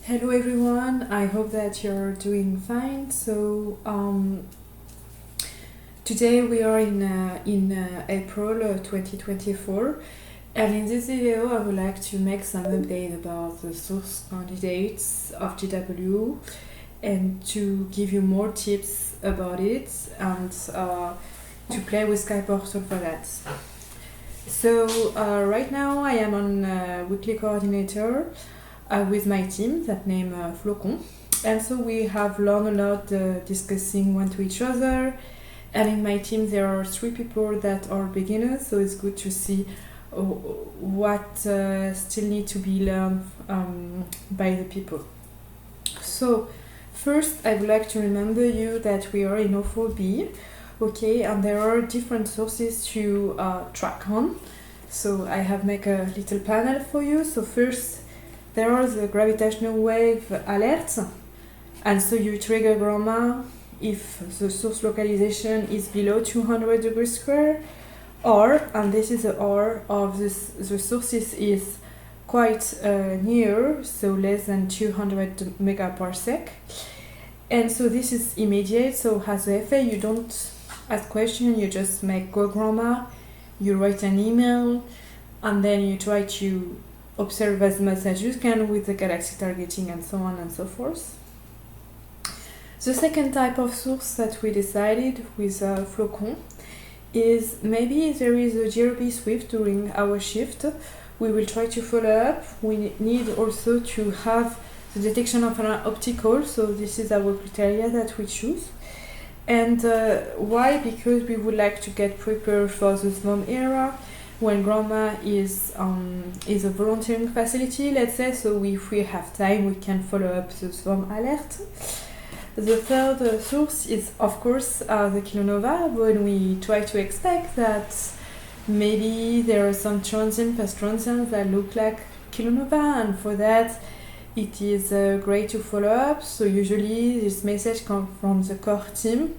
Hello everyone, I hope that you're doing fine. So today we are in April 2024, and in this video I would like to make some update about the source candidates of GW and to give you more tips about it and to play with Counterpart for that. So right now I am on weekly coordinator with my team that name Flocon, and so we have learned a lot discussing one to each other, and in my team there are 3 people that are beginners, so it's good to see what still need to be learned by the people. So first I would like to remember you that we are in 04B, okay, and there are different sources to track on. So I have made a little panel for you. So first there are the gravitational wave alerts, and so you trigger grandma if the source localization is below 200 degrees square, or, and this is the or of this, the sources is quite near, so less than 200 megaparsec, and so this is immediate. So as a FA you don't ask question, you just make go grandma, you write an email, and then you try to observe as much as you can with the galaxy targeting and so on and so forth. The second type of source that we decided with Flocon is maybe there is a GRB swift during our shift. We will try to follow up. We need also to have the detection of an optical, so this is our criteria that we choose. And why? Because we would like to get prepared for the SVOM era, when grandma is a volunteering facility, let's say, so if we have time we can follow up the SVOM alert. The third source is of course the kilonova, when we try to expect that maybe there are some transient fast transients that look like kilonova, and for that it is great to follow up. So usually this message comes from the core team.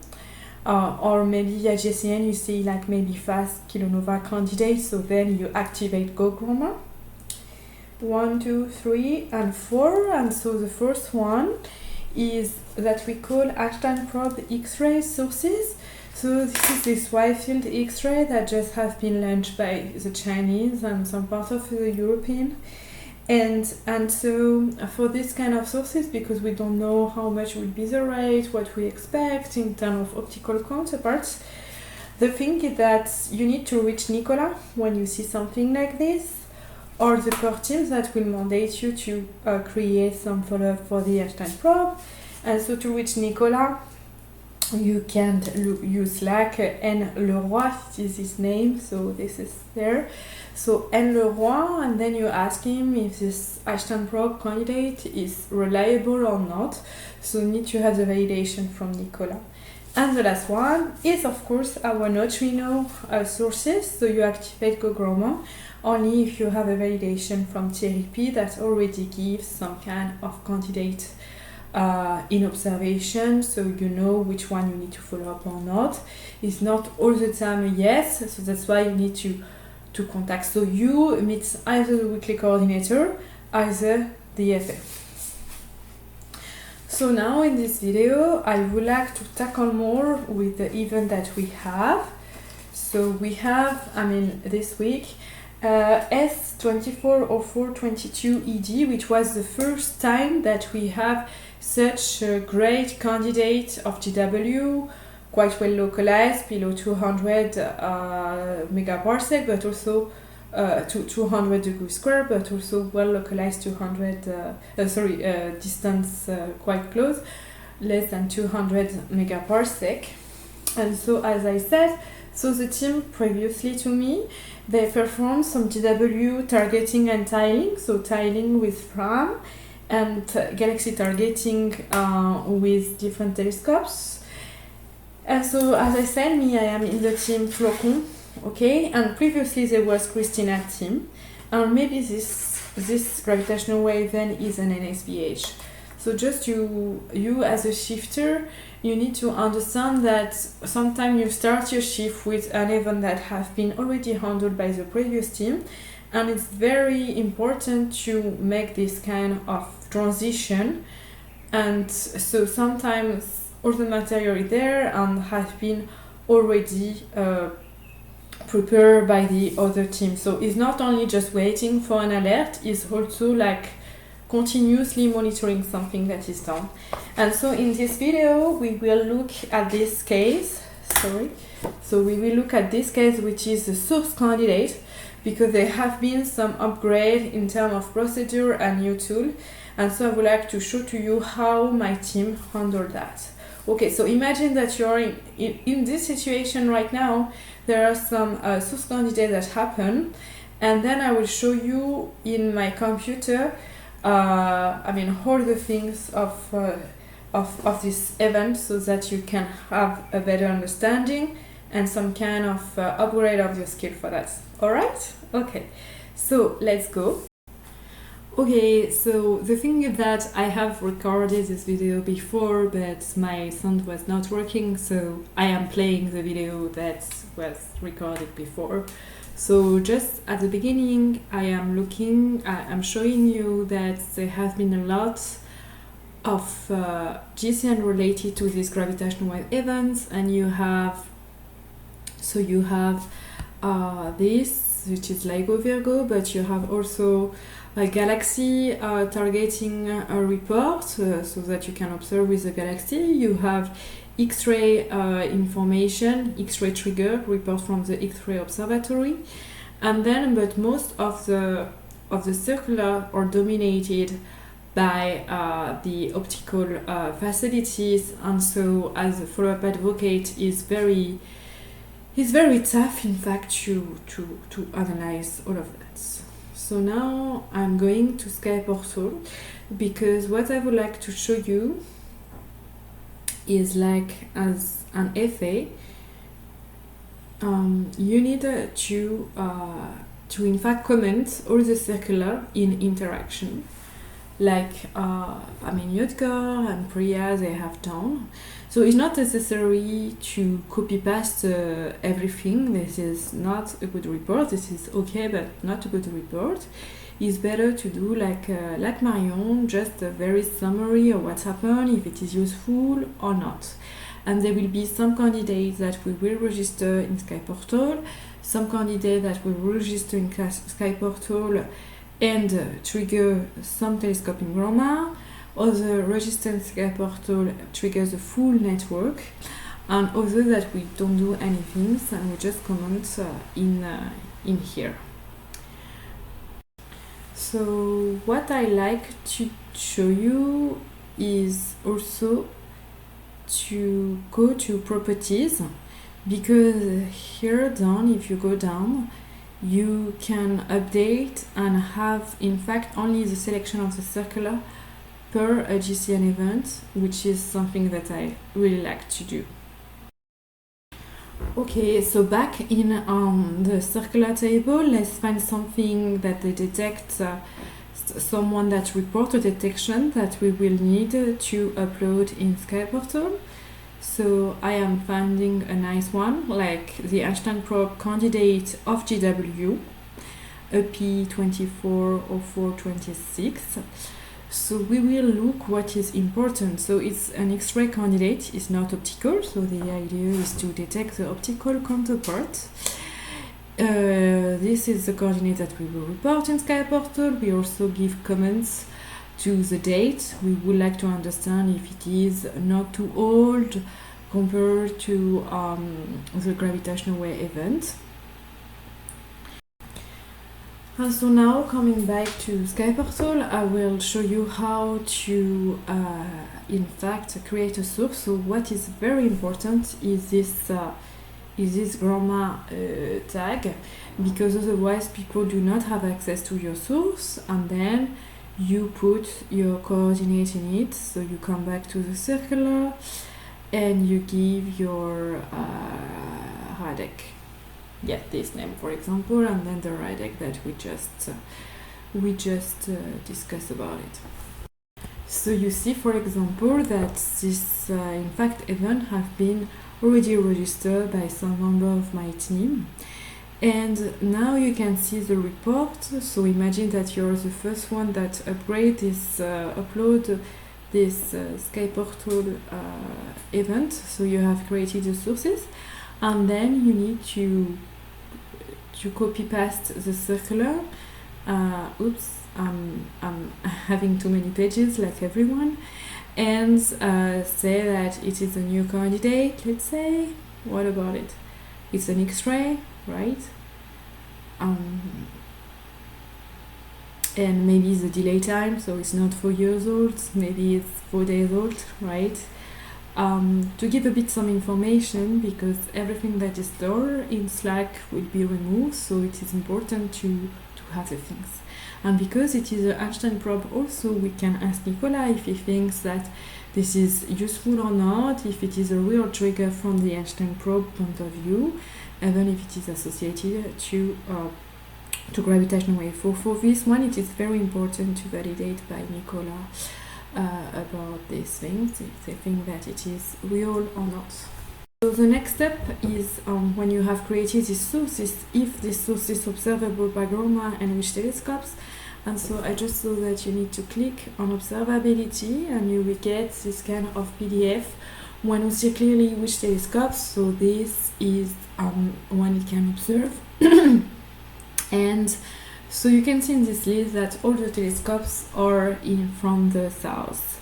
Or maybe at GCN you see like maybe fast kilonova candidates, so then you activate go grandma 1, 2, 3, and 4. And so the first one is that we call Einstein probe X-ray sources. So this is this wide field X-ray that just has been launched by the Chinese and some part of the European. And so for this kind of sources, because we don't know how much will be the rate, what we expect in terms of optical counterparts, the thing is that you need to reach Nicola when you see something like this, or the core teams that will mandate you to create some follow-up for the Einstein probe. And so to reach Nicola, you can use like N. Leroy, is his name, so this is there. So N. Leroy, and then you ask him if this Einstein probe candidate is reliable or not. So you need to have the validation from Nicola. And the last one is of course our neutrino sources. So you activate go grandma only if you have a validation from TRP that already gives some kind of candidate in observation, so you know which one you need to follow up or not. It's not all the time a yes, so that's why you need to contact. So you meet either the weekly coordinator, either the FA. So now in this video I would like to tackle more with the event that we have. So we have, this week, S240422ed, which was the first time that we have such a great candidate of GW, quite well localized, below 200 megaparsec, but also to 200 degrees square, but also well localized 200, distance quite close, less than 200 megaparsec. And so as I said, so the team previously to me, they performed some GW targeting and tiling, so tiling with RAM and galaxy targeting with different telescopes. And so as I said, I am in the team Flocon, okay, and previously there was Christina's team, and maybe this gravitational wave then is an NSBH. So just you as a shifter, you need to understand that sometimes you start your shift with an event that has been already handled by the previous team, and it's very important to make this kind of transition, and so sometimes all the material is there and has been already prepared by the other team. So it's not only just waiting for an alert, it's also like continuously monitoring something that is done. And so in this video we will look at this case. So we will look at this case, which is the source candidate, because there have been some upgrade in terms of procedure and new tool. And so I would like to show to you how my team handled that. Okay, so imagine that you're in this situation right now. There are some source candidates that happen, and then I will show you in my computer all the things of this event, so that you can have a better understanding and some kind of upgrade of your skill for that. Alright? Okay, so let's go. Okay, so the thing is that I have recorded this video before, but my sound was not working, so I am playing the video that was recorded before. So just at the beginning, I'm showing you that there has been a lot of GCN related to this gravitational wave events, and you have this, which is LIGO Virgo, but you have also a galaxy targeting a report, so that you can observe with the galaxy. You have X-ray information, X-ray trigger report from the X-ray observatory, and then but most of the circular are dominated by the optical facilities, and so as a follow-up advocate is very tough, in fact, to analyze all of that. So now I'm going to SkyPortal, because what I would like to show you is, like, as an FA, you need to in fact comment all the circular in interaction, like Yudgar and Priya, they have done. So it's not necessary to copy paste everything. This is not a good report. This is okay, but not a good report. It's better to do like Marion, just a very summary of what's happened, if it is useful or not. And there will be some candidates that we will register in SkyPortal, some candidates that will register in SkyPortal and trigger some telescoping grammar. Other register in SkyPortal triggers the full network, and other that we don't do anything, and we just comment in here. So what I like to show you is also to go to properties, because here down, if you go down, you can update and have in fact only the selection of the circular per a GCN event, which is something that I really like to do. Okay, so back in the circular table, let's find something that they detect, someone that report a detection that we will need to upload in SkyPortal. So I am finding a nice one, like the Einstein probe candidate of GW, EP240426. So we will look what is important. So it's an X-ray candidate, it's not optical, so the idea is to detect the optical counterpart. This is the coordinate that we will report in SkyPortal. We also give comments to the date. We would like to understand if it is not too old compared to the gravitational wave event. And so now, coming back to SkyPortal, I will show you how to in fact create a source. So what is very important is this grammar tag, because otherwise people do not have access to your source, and then you put your coordinate in it. So you come back to the circular and you give your radix. Yeah, this name, for example, and then the radix that we just discussed about it. So you see, for example, that this in fact event have been already registered by some member of my team, And now you can see the report. So imagine that you're the first one that upload this Sky Portal event. So you have created the sources, and then you need to copy paste the circular. Oops, I'm having too many pages like everyone, and say that it is a new candidate. Let's say, what about it? It's an X-ray, right? And maybe the delay time, so it's not 4 years old, maybe it's 4 days old, right? To give a bit some information, because everything that is stored in Slack will be removed, so it is important to have the things. And because it is an Einstein probe also, we can ask Nicola if he thinks that this is useful or not, if it is a real trigger from the Einstein probe point of view, even if it is associated to gravitational wave. For this one, it is very important to validate by Nicola about these things, if they think that it is real or not. So the next step is when you have created these sources, if this source is observable by GROMA and which telescopes. And so I just saw that you need to click on observability and you will get this kind of PDF when you see clearly which telescopes. So this is when it can observe. And so you can see in this list that all the telescopes are from the south.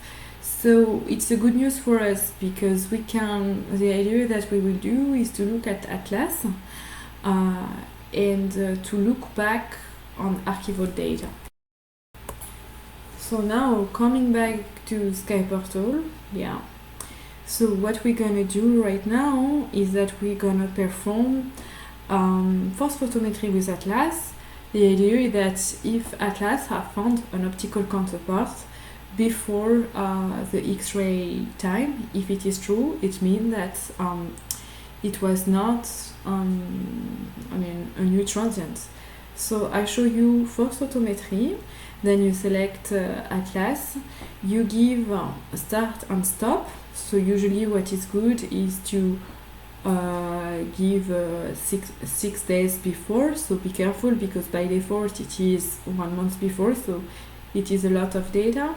So it's a good news for us, because the idea that we will do is to look at Atlas and to look back on archival data. So now coming back to Sky Portal, yeah. So what we're gonna do right now is that we're gonna perform force photometry with Atlas. The idea is that if Atlas have found an optical counterpart before the X-ray time, if it is true, it means that it was not a new transient. So I show you force photometry, then you select Atlas, you give start and stop. So usually what is good is to give 6 days before, so be careful, because by default it is 1 month before, so it is a lot of data.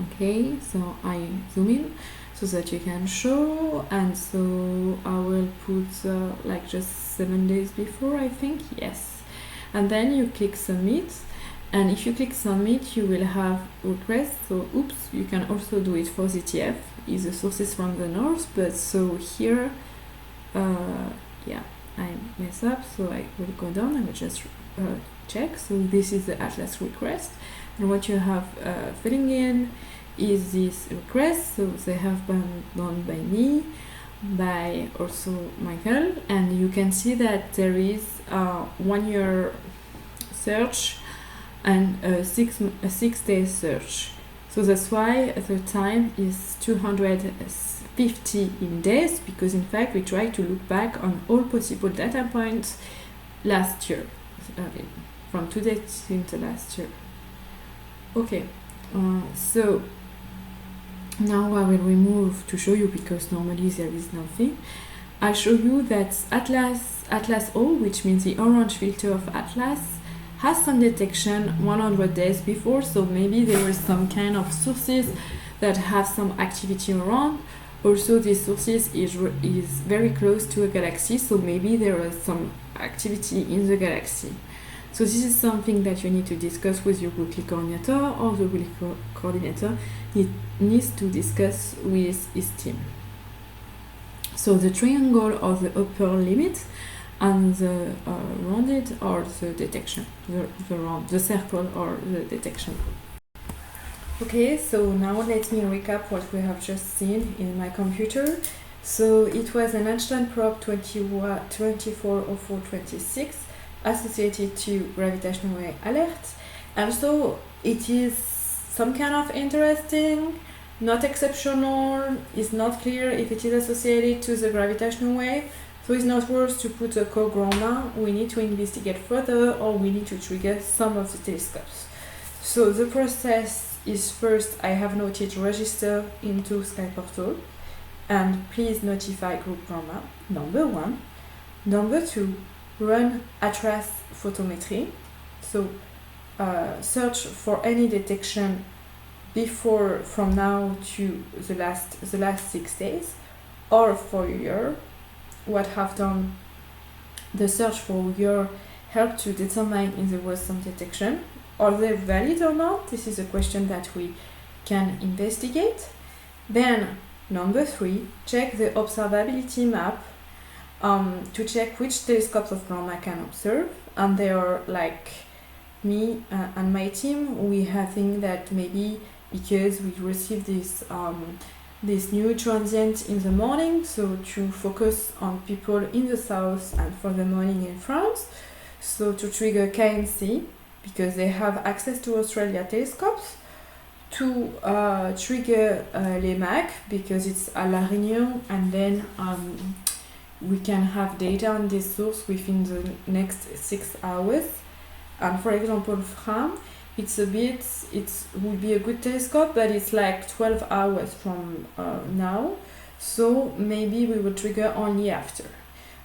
Okay, so I zoom in so that you can show, and so I will put like just 7 days before, I think, yes. And then you click submit, and if you click submit you will have request. So oops, you can also do it for ZTF, is the sources from the north, but so here yeah, I mess up, so I will go down and just check. So this is the Atlas request, and what you have filling in is this request. So they have been done by me, by also Michael, and you can see that there is 1 year search and a 6 day search. So that's why the time is 250 in days, because in fact we try to look back on all possible data points last year, from today into last year. Okay, so now I will remove to show you, because normally there is nothing. I show you that Atlas O, which means the orange filter of Atlas, has some detection 100 days before, so maybe there is some kind of sources that have some activity around. Also, this sources is very close to a galaxy, so maybe there is some activity in the galaxy. So this is something that you need to discuss with your weekly coordinator, or the weekly coordinator needs to discuss with his team. So the triangle or the upper limit, and the rounded or the detection, the circle or the detection. Okay, so now let me recap what we have just seen in my computer. So it was an Einstein probe 240426 associated to gravitational wave alert, and so it is some kind of interesting, not exceptional, it's not clear if it is associated to the gravitational wave. So it's not worth to put a co-GROMA, we need to investigate further, or we need to trigger some of the telescopes. So the process is, first I have noted register into Sky Portal, and please notify group GROMA, number 1. Number 2, run atlas photometry. So search for any detection from now to the last 6 days or for a year. What have done the search for a year help to determine if there was some detection. Are they valid or not? This is a question that we can investigate. Then number 3, check the observability map to check which telescopes of Grandma can observe. And they are like me and my team, we have think that maybe because we received this new transient in the morning, so to focus on people in the south and for the morning in France, so to trigger KNC because they have access to Australia telescopes, to trigger l'EMAC because it's à La Réunion, and then we can have data on this source within the next 6 hours. And for example, Fram, it will be a good telescope, but it's like 12 hours from now, so maybe we will trigger only after.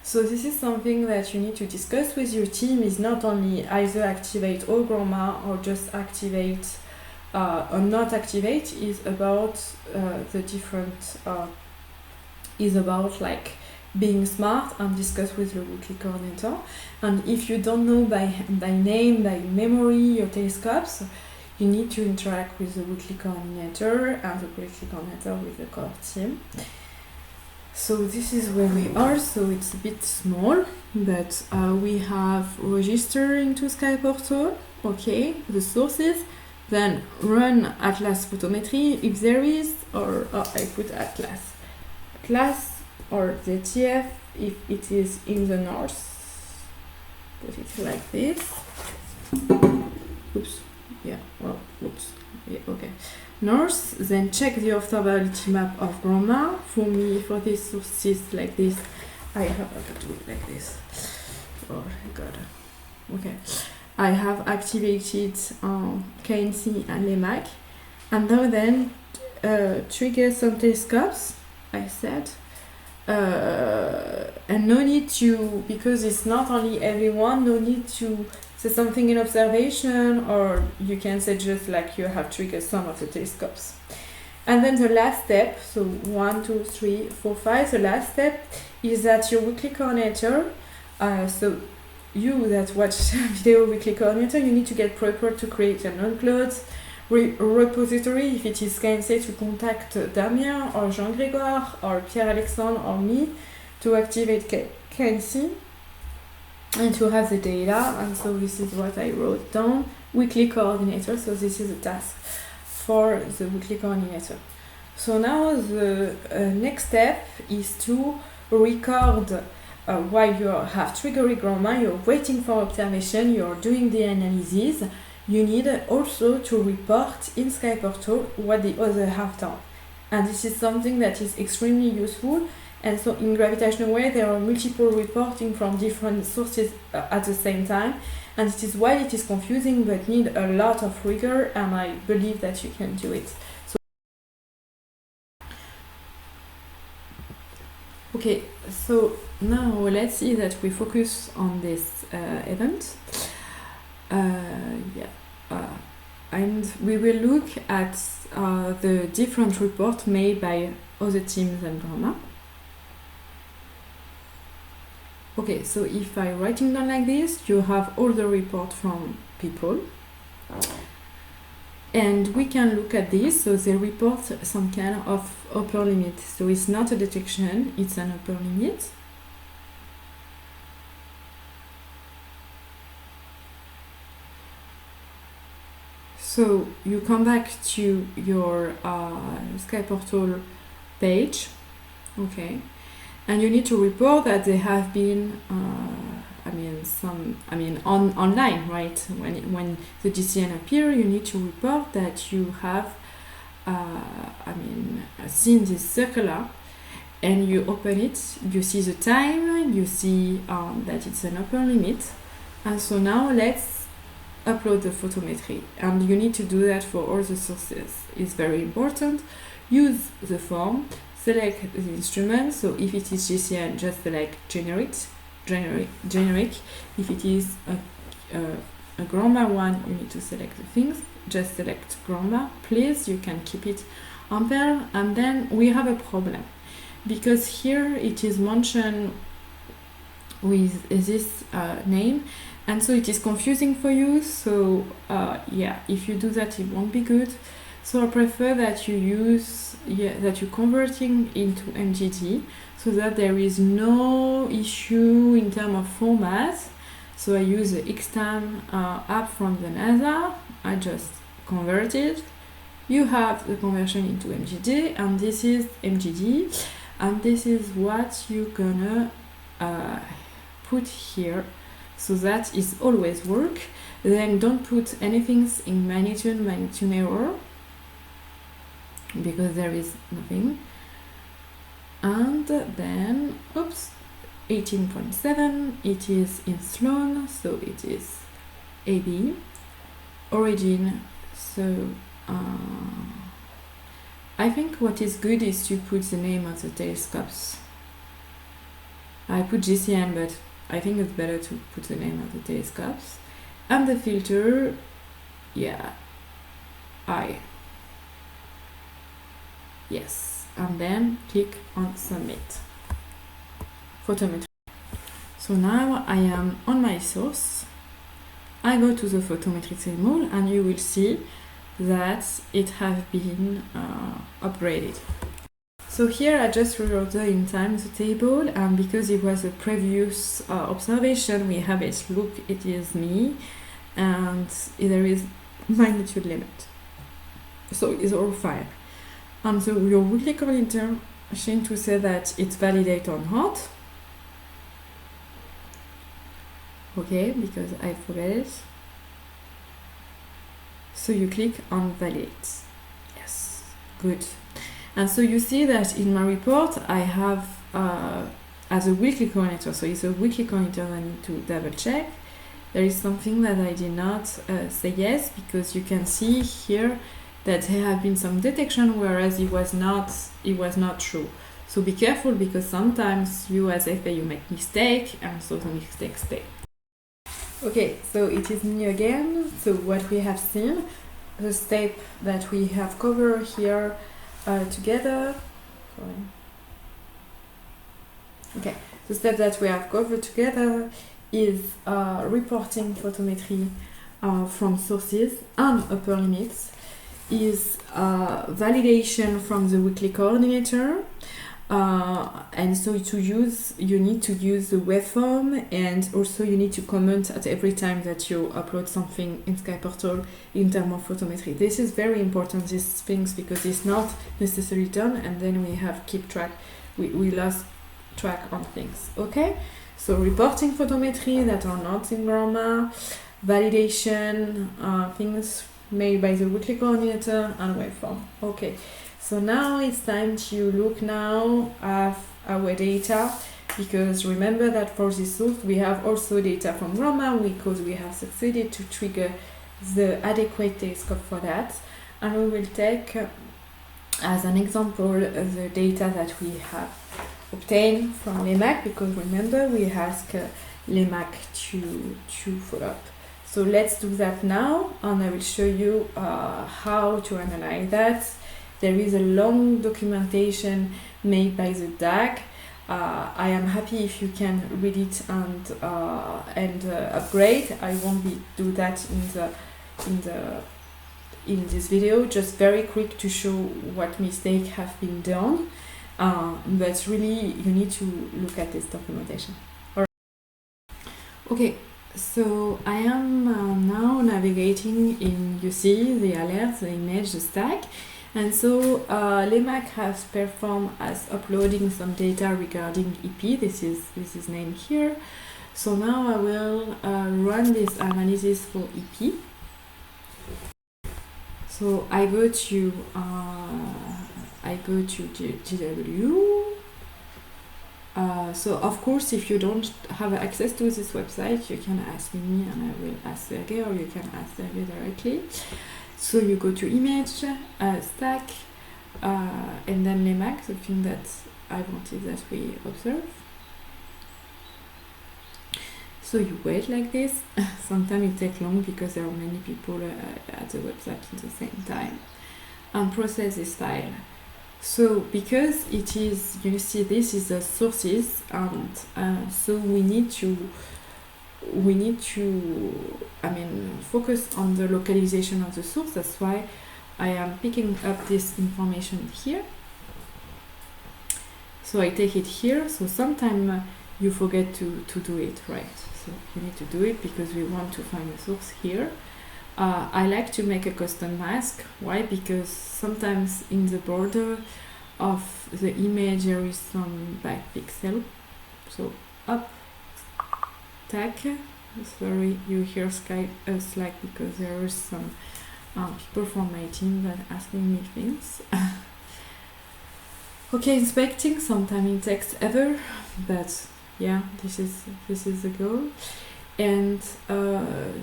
So this is something that you need to discuss with your team. Is not only either activate all Grandma or just activate or not activate. Is about the different. Is about like being smart and discuss with the weekly coordinator. And if you don't know by name, by memory your telescopes, you need to interact with the weekly coordinator and the weekly coordinator with the core team. So this is where we are. So it's a bit small, but we have register into Sky Portal, okay, the sources, then run Atlas photometry if there is, or I put Atlas or ZTF if it is in the north. Put it like this. Oops. Yeah. Well. Oops. Yeah, okay. North. Then check the observability map of Grandma. For me, for these sources like this, I have to do it like this. Oh God. Okay. I have activated KNC and l'EMAC, and now then trigger some telescopes. I said. And no need to, because it's not only everyone, no need to say something in observation, or you can say just like you have triggered some of the telescopes. And then the last step, so 1, 2, 3, 4, 5, the last step is that your weekly coordinator, so you that watch video weekly coordinator, you need to get prepared to create an upload repository. If it is KNC, to contact Damien or Jean-Grégoire or Pierre-Alexandre or me to activate KNC and to have the data. And so this is what I wrote down, weekly coordinator. So this is a task for the weekly coordinator. So now the next step is to record while you have triggered Grandma, you're waiting for observation, you're doing the analysis. You need also to report in Sky Portal what the others have done. And this is something that is extremely useful. And so in gravitational wave, there are multiple reporting from different sources at the same time. And this is why it is confusing, but need a lot of rigor, and I believe that you can do it. So, okay, so now let's see that we focus on this event. And we will look at the different reports made by other teams and Grandma. Okay, so if I writing down like this, you have all the report from people. And we can look at this, so they report some kind of upper limit. So it's not a detection, it's an upper limit. So you come back to your Sky Portal page, okay, and you need to report that they have been, online, right? When the GCN appear, you need to report that you have, seen this circular, and you open it. You see the time, you see that it's an upper limit, and so now let's upload the photometry, and you need to do that for all the sources. It's very important. Use the form, select the instrument, so if it is GCN, just select generate, generic. If it is a grammar one, you need to select the things. Just select grammar, please. You can keep it on there. And then we have a problem, because here it is mentioned with this name, and so it is confusing for you. So yeah, if you do that, it won't be good. So I prefer that you use that you're converting into MGD, so that there is no issue in terms of format. So I use the XTAM app from the NASA. I just convert it. You have the conversion into MGD, and this is MGD, and this is what you're gonna put here, so that is always work. Then don't put anything in magnitude error, because there is nothing. And then, oops, 18.7, it is in Sloan, so it is AB. Origin, so I think what is good is to put the name of the telescopes. I put GCN, but I think it's better to put the name of the telescopes. And the filter, yeah, yes, and then click on submit. Photometry. So now I am on my source. I go to the photometry table, and you will see that it has been upgraded. So here I just reorder in time the table, and because it was a previous observation, we have it. Look, it is me, and there is magnitude limit. So it's all fine. And so your weekly coordinator is to say that it's validate or not. Okay, because I forget it. So you click on validate. Yes, good. And so you see that in my report I have as a weekly coordinator, so it's a weekly coordinator I need to double check. There is something that I did not say yes, because you can see here that there have been some detection, whereas it was not true. So be careful, because sometimes you as FA you make mistake, and so the mistakes stay. Okay, so it is me again. So what we have seen, the step that we have covered here together. Sorry. Okay, the step that we have covered together is reporting photometry from sources and upper limits, is validation from the weekly coordinator, and so you need to use the waveform, and also you need to comment at every time that you upload something in Sky Portal in terms of photometry. This is very important, these things, because it's not necessarily done, and then we have keep track, we lost track on things. Okay, so reporting photometry that are not in grammar, validation, things made by the weekly coordinator, and waveform. Okay, so now it's time to look now at our data, because remember that for this source we have also data from grammar, because we have succeeded to trigger the adequate telescope for that, and we will take as an example the data that we have obtained from LEMAC, because remember we ask LEMAC to follow up. So let's do that now, and I will show you how to analyze that. There is a long documentation made by the DAG. I am happy if you can read it and upgrade. I won't do that in this video. Just very quick to show what mistakes have been done. But really, you need to look at this documentation. All right. Okay. So I am now navigating in, you see, the alert, the image, the stack. And so LEMAC has performed as uploading some data regarding EP. This is named here. So now I will run this analysis for EP. So I go to GW. So of course, if you don't have access to this website, you can ask me and I will ask Sergey, or you can ask Sergey directly. So you go to image, stack, and then LEMAC, the thing that I wanted that we observe. So you wait like this. Sometimes it takes long because there are many people at the website at the same time. And process this file. So because it is, you see, this is the sources, and so we need to focus on the localization of the source. That's why I am picking up this information here. So I take it here. So sometimes you forget to do it, right? So you need to do it because we want to find the source here. I like to make a custom mask. Why? Because sometimes in the border of the image there is some back pixel. So up, tag. Sorry, you hear Slack because there is some people from my team that asking me things. Okay, inspecting. Sometimes it takes ever, but yeah, this is the goal. And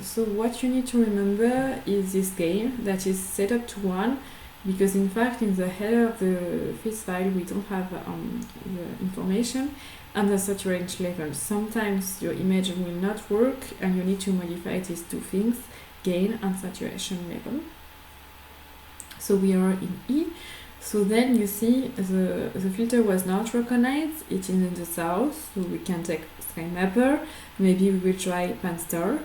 so what you need to remember is this gain that is set up to 1, because in fact in the header of the fizz file we don't have the information and the saturation level. Sometimes your image will not work and you need to modify these two things, gain and saturation level. So we are in E. So then you see the filter was not recognized, it is in the south, so we can take SkyMapper, maybe we will try Panstar,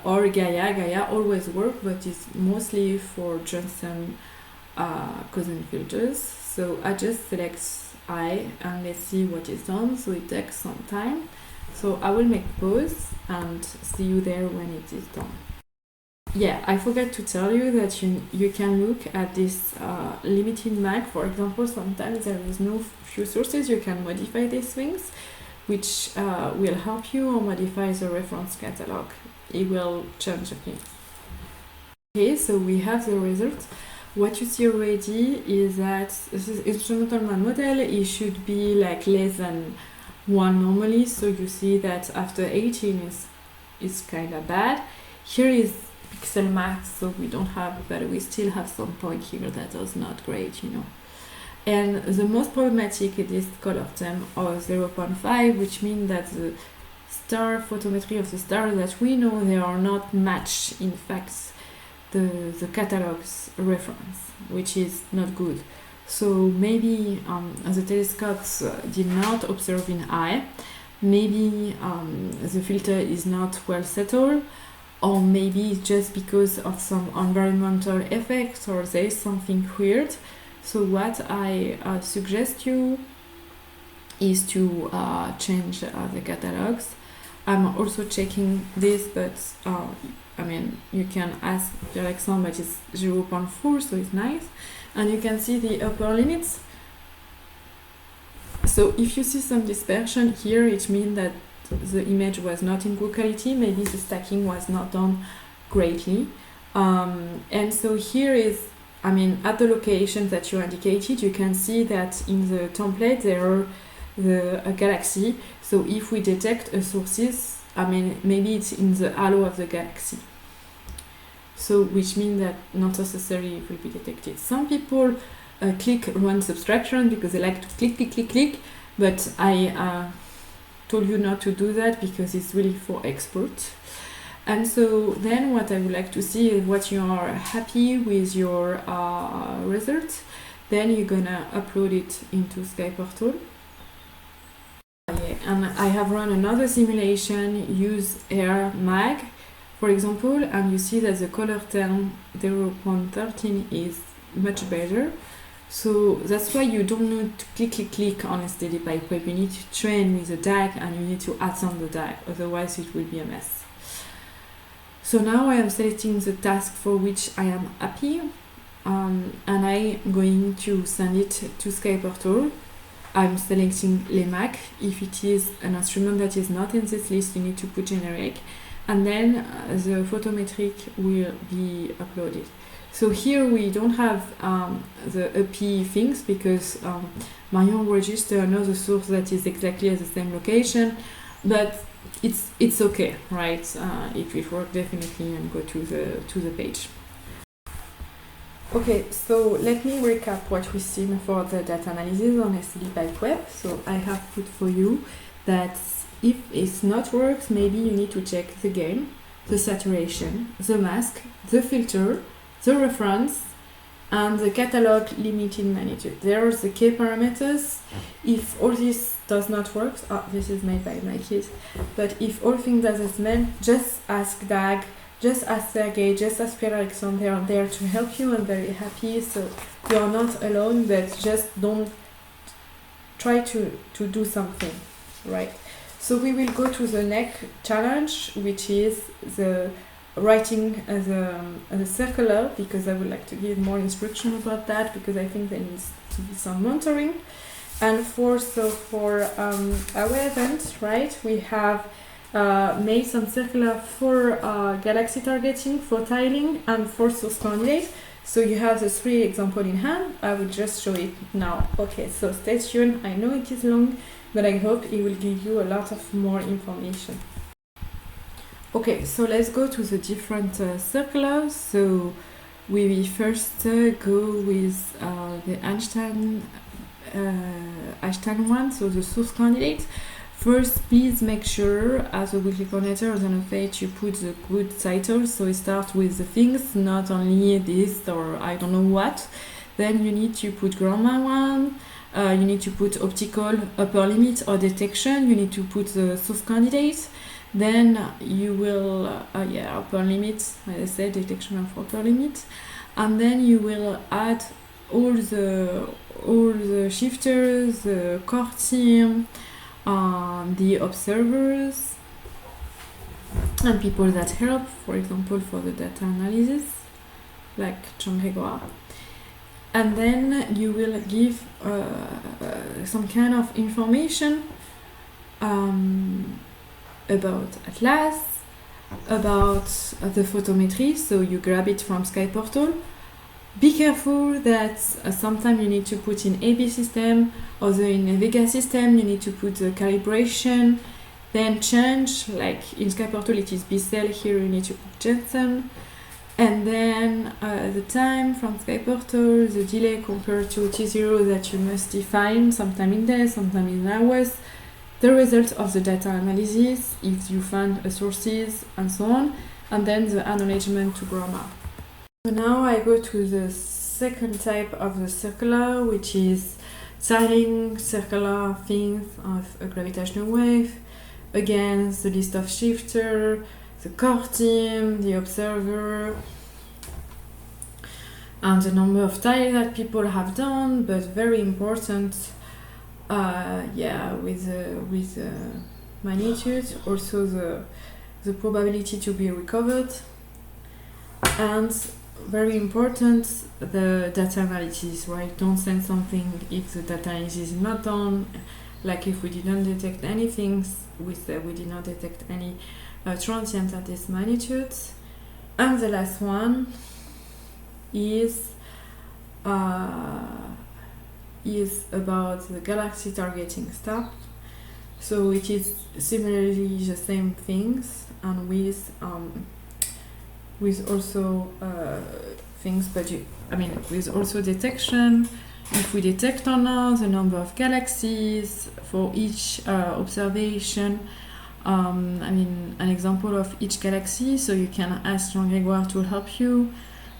or Gaia. Gaia always work, but it's mostly for Johnson cousin filters. So I just select I and let's see what is done, so it takes some time. So I will make pause and see you there when it is done. Yeah, I forgot to tell you that you can look at this limited mag. For example, sometimes there is no few sources, you can modify these things, which will help you or modify the reference catalog. It will change the thing. Okay, so we have the result. What you see already is that this is instrumental model. It should be like less than 1 normally. So you see that after 18 is kind of bad. Here is pixel max, so we don't have, but we still have some point here that is not great, you know. And the most problematic is this color term of 0.5, which means that the star photometry of the star that we know they are not matched, in fact, the catalog's reference, which is not good. So maybe the telescopes did not observe in eye, maybe the filter is not well settled, or maybe just because of some environmental effects, or there is something weird. So what I suggest you is to change the catalogs. I'm also checking this, but I mean, you can ask Alexandre, but it's 0.4, so it's nice. And you can see the upper limits. So if you see some dispersion here, it means that the image was not in good quality, maybe the stacking was not done greatly. And so here is, I mean, at the location that you indicated, you can see that in the template there are a galaxy. So if we detect a sources, I mean, maybe it's in the halo of the galaxy. So which means that not necessarily it will be detected. Some people click run subtraction because they like to click, but I told you not to do that because it's really for experts. And so then what I would like to see is what you are happy with your results. Then you're gonna upload it into SkyPortal. And I have run another simulation, use air mag, for example, and you see that the color term 0.13 is much better. So that's why you don't need to click on STDpipeweb. You need to train with the DAG and you need to add on the DAG, otherwise it will be a mess. So now I am selecting the task for which I am happy, and I'm going to send it to SkyPortal. I'm selecting LEMAC. If it is an instrument that is not in this list, you need to put generic, and then the photometric will be uploaded. So here we don't have the API things because Marion registered another source that is exactly at the same location, but it's okay, right? It will work definitely, and go to the page. Okay, so let me recap what we've seen for the data analysis on STDpipeweb. So I have put for you that if it's not works, maybe you need to check the gain, the saturation, the mask, the filter, the reference, and the catalog limiting magnitude. There are the key parameters. If all this does not work, this is made by my kids, but if all things doesn't match, just ask Dag, just ask Sergey, just ask Pierre Alexandre. They are there to help you. I'm very happy. So you are not alone, but just don't try to do something, right? So we will go to the next challenge, which is the writing as a circular, because I would like to give more instruction about that, because I think there needs to be some mentoring. And for our event, right, we have made some circular for galaxy targeting, for tiling, and for source candidate. So you have the 3 examples in hand. I will just show it now. Okay, so stay tuned. I know it is long, but I hope it will give you a lot of more information. Okay, so let's go to the different circulars. So we will first go with the Einstein one, so the source candidate. First, please make sure, as a weekly coordinator or annotate, you put the good titles. So it starts with the things, not only this or I don't know what. Then you need to put grammar one. You need to put optical upper limit or detection. You need to put the source candidate. Then you will, upper limit, as I said, detection of upper limit. And then you will add all the shifters, the core team, the observers, and people that help, for example, for the data analysis, like Jean Grégoire. And then you will give some kind of information about Atlas, about the photometry, so you grab it from Sky Portal. Be careful that sometimes you need to put in AB system, or in a Vega system you need to put the calibration, then change, like in Sky Portal it is B-cell, here you need to put Jensen, and then the time from Sky Portal, the delay compared to T0 that you must define, sometime in days, sometime in hours, the result of the data analysis, if you find sources, and so on, and then the acknowledgement to grammar. So now I go to the second type of the circular, which is tiling circular things of a gravitational wave. Again, the list of shifter, the core team, the observer, and the number of tiles that people have done, but very important, with magnitude, also the probability to be recovered, and very important, the data analysis, right? Don't send something if the data analysis is not done, like if we didn't detect anything, we did not detect any transient at this magnitude. And the last one is about the galaxy targeting stuff. So it is similarly the same things, and with also things, but with also detection, if we detect or not, the number of galaxies for each observation, an example of each galaxy, so you can ask Jean Grégoire to help you,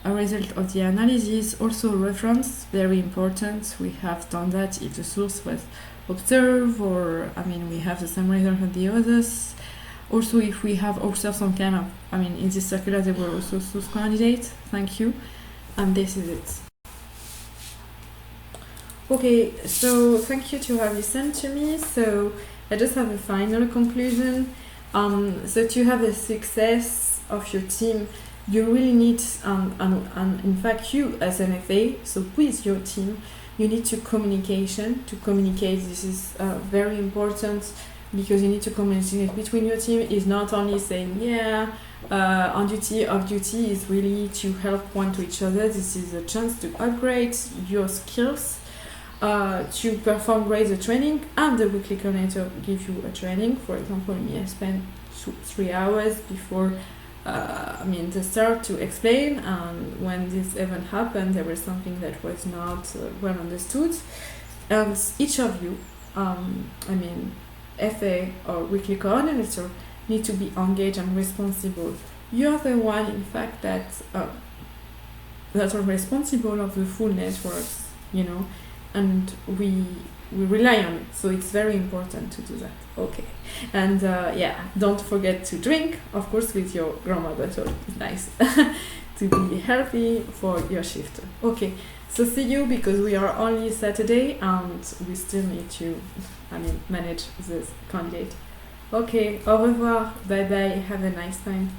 a result of the analysis, also reference, very important. We have done that if the source was observed, or we have the same result as the others. Also, if we have observed some kind of, in this circular there were also source candidates. Thank you. And this is it. Okay, so thank you to have listened to me. So I just have a final conclusion. So to have the success of your team, you really need, and in fact you as an FA, so with your team, you need to communicate. This is very important, because you need to communicate between your team. Is not only saying on duty, off duty, is really to help one to each other. This is a chance to upgrade your skills, to perform great the training, and the weekly coordinator give you a training. For example, me, I spent 3 hours before the start to explain, and when this event happened there was something that was not well understood, and each of you FA or weekly coordinator need to be engaged and responsible. You're the one, in fact, that are responsible of the full networks, and we rely on it. So it's very important to do that. Okay, and don't forget to drink, of course, with your grandma bottle. It's nice to be healthy for your shift. Okay, so see you, because we are only Saturday and we still need to manage this candidate. Okay, au revoir, bye bye, have a nice time.